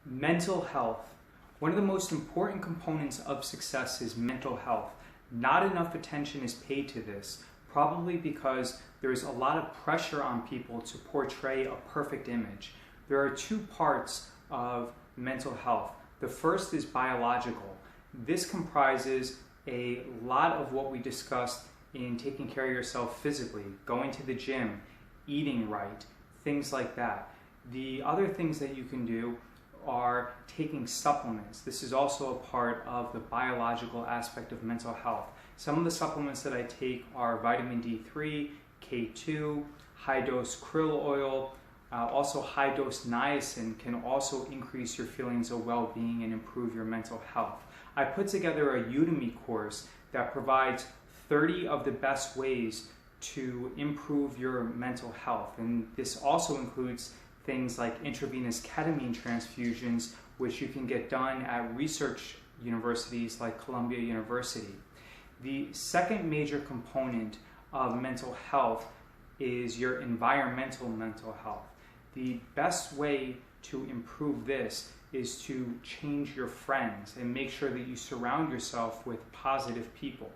Mental health. One of the most important components of success is mental health. Not enough attention is paid to this, probably because there's a lot of pressure on people to portray a perfect image. There are two parts of mental health. The first is biological. This comprises a lot of what we discussed in taking care of yourself physically, going to the gym, eating right, things like that. The other things that you can do are taking supplements. This is also a part of the biological aspect of mental health. Some of the supplements that I take are vitamin D3, K2, high-dose krill oil, also high-dose niacin can also increase your feelings of well-being and improve your mental health. I put together a Udemy course that provides 30 of the best ways to improve your mental health, and this also includes things like intravenous ketamine transfusions, which you can get done at research universities like Columbia University. The second major component of mental health is your environmental mental health. The best way to improve this is to change your friends and make sure that you surround yourself with positive people.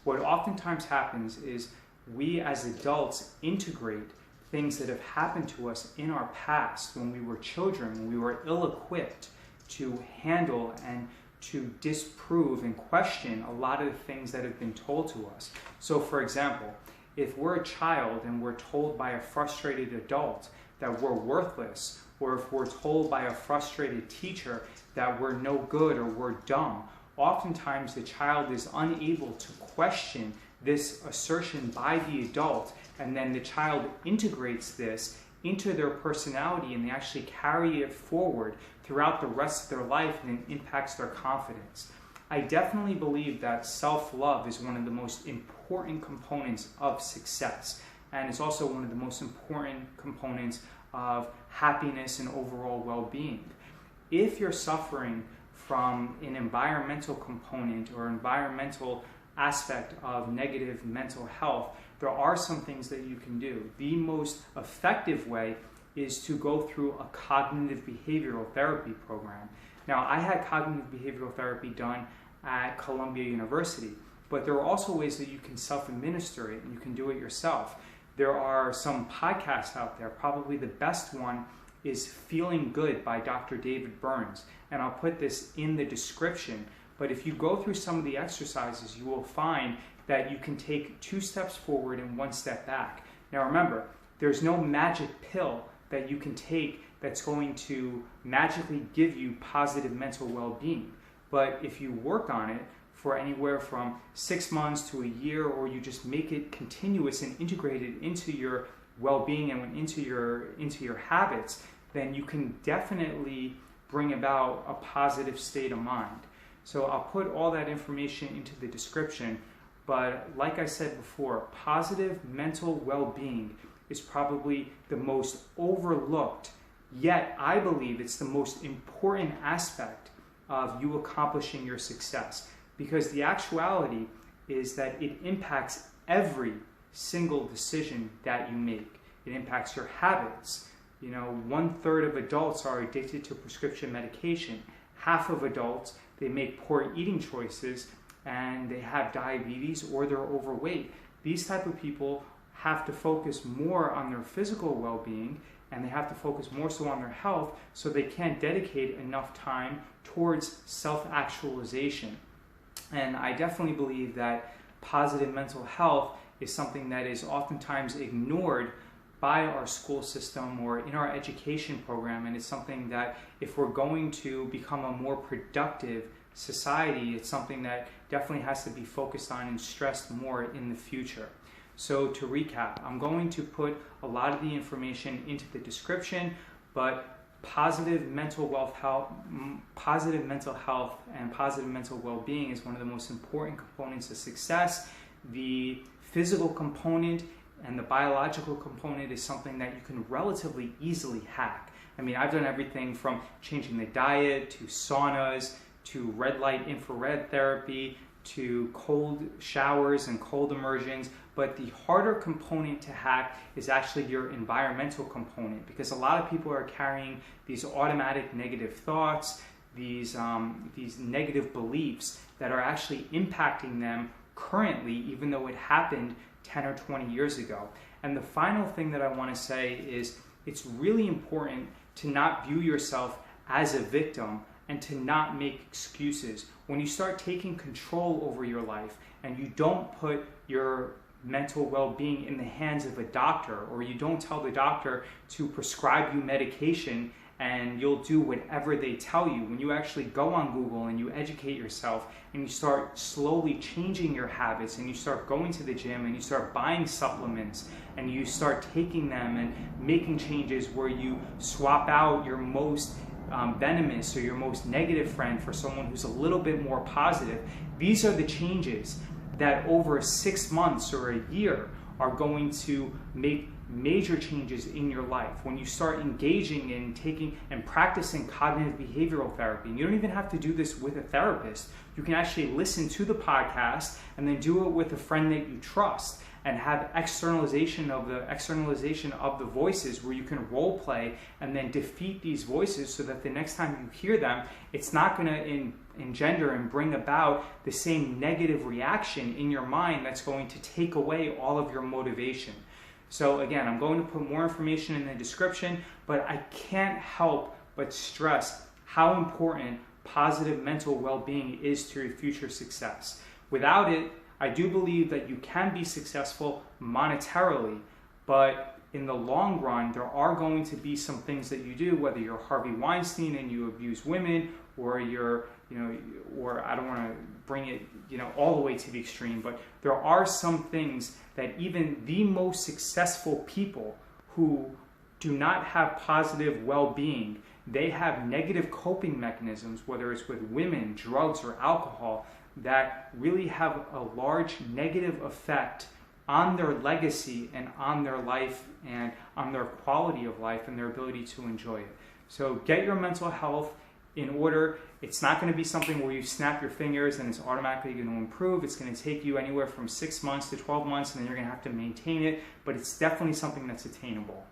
What oftentimes happens is we as adults integrate things that have happened to us in our past when we were children, when we were ill-equipped to handle and to disprove and question a lot of the things that have been told to us. So for example, if we're a child and we're told by a frustrated adult that we're worthless, or if we're told by a frustrated teacher that we're no good or we're dumb, oftentimes the child is unable to question this assertion by the adult, and then the child integrates this into their personality and they actually carry it forward throughout the rest of their life, and it impacts their confidence. I definitely believe that self-love is one of the most important components of success, and it's also one of the most important components of happiness and overall well-being. If you're suffering from an environmental component or environmental aspect of negative mental health, there are some things that you can do. The most effective way is to go through a cognitive behavioral therapy program. Now, I had cognitive behavioral therapy done at Columbia University, but there are also ways that you can self-administer it and you can do it yourself. There are some podcasts out there. Probably the best one is Feeling Good by Dr. David Burns, and I'll put this in the description. But if you go through some of the exercises, you will find that you can take 2 steps forward and 1 step back. Now remember, there's no magic pill that you can take that's going to magically give you positive mental well-being. But if you work on it for anywhere from 6 months to a year, or you just make it continuous and integrate it into your well-being and into your habits, then you can definitely bring about a positive state of mind. So I'll put all that information into the description, but like I said before, positive mental well-being is probably the most overlooked, yet I believe it's the most important aspect of you accomplishing your success, because the actuality is that it impacts every single decision that you make. It impacts your habits. You know, 1/3 of adults are addicted to prescription medication. Half of adults, they make poor eating choices and they have diabetes or they're overweight. These type of people have to focus more on their physical well-being, and they have to focus more so on their health, so they can't dedicate enough time towards self-actualization. And I definitely believe that positive mental health is something that is oftentimes ignored by our school system or in our education program, and it's something that if we're going to become a more productive society, it's something that definitely has to be focused on and stressed more in the future. So to recap, I'm going to put a lot of the information into the description, but positive mental health and positive mental well-being is one of the most important components of success. The physical component and the biological component is something that you can relatively easily hack. I mean, I've done everything from changing the diet to saunas to red light infrared therapy to cold showers and cold immersions, but the harder component to hack is actually your environmental component, because a lot of people are carrying these automatic negative thoughts, these negative beliefs that are actually impacting them currently, even though it happened 10 or 20 years ago. And the final thing that I want to say is it's really important to not view yourself as a victim and to not make excuses. When you start taking control over your life and you don't put your mental well-being in the hands of a doctor, or you don't tell the doctor to prescribe you medication and you'll do whatever they tell you, when you actually go on Google and you educate yourself and you start slowly changing your habits and you start going to the gym and you start buying supplements and you start taking them and making changes where you swap out your most venomous or your most negative friend for someone who's a little bit more positive, these are the changes that over 6 months or a year are going to make major changes in your life. When you start engaging in taking and practicing cognitive behavioral therapy, and you don't even have to do this with a therapist, you can actually listen to the podcast and then do it with a friend that you trust, and have externalization of the voices, where you can role play and then defeat these voices so that the next time you hear them, it's not going to engender and bring about the same negative reaction in your mind that's going to take away all of your motivation. So again, I'm going to put more information in the description, but I can't help but stress how important positive mental well-being is to your future success. Without it, I do believe that you can be successful monetarily, but in the long run, there are going to be some things that you do, whether you're Harvey Weinstein and you abuse women, or you're, or I don't want to bring it, all the way to the extreme, but there are some things that even the most successful people who do not have positive well-being, they have negative coping mechanisms, whether it's with women, drugs, or alcohol, that really have a large negative effect on their legacy and on their life and on their quality of life and their ability to enjoy it. So get your mental health in order. It's not going to be something where you snap your fingers and it's automatically going to improve. It's going to take you anywhere from 6 months to 12 months, and then you're going to have to maintain it, but it's definitely something that's attainable.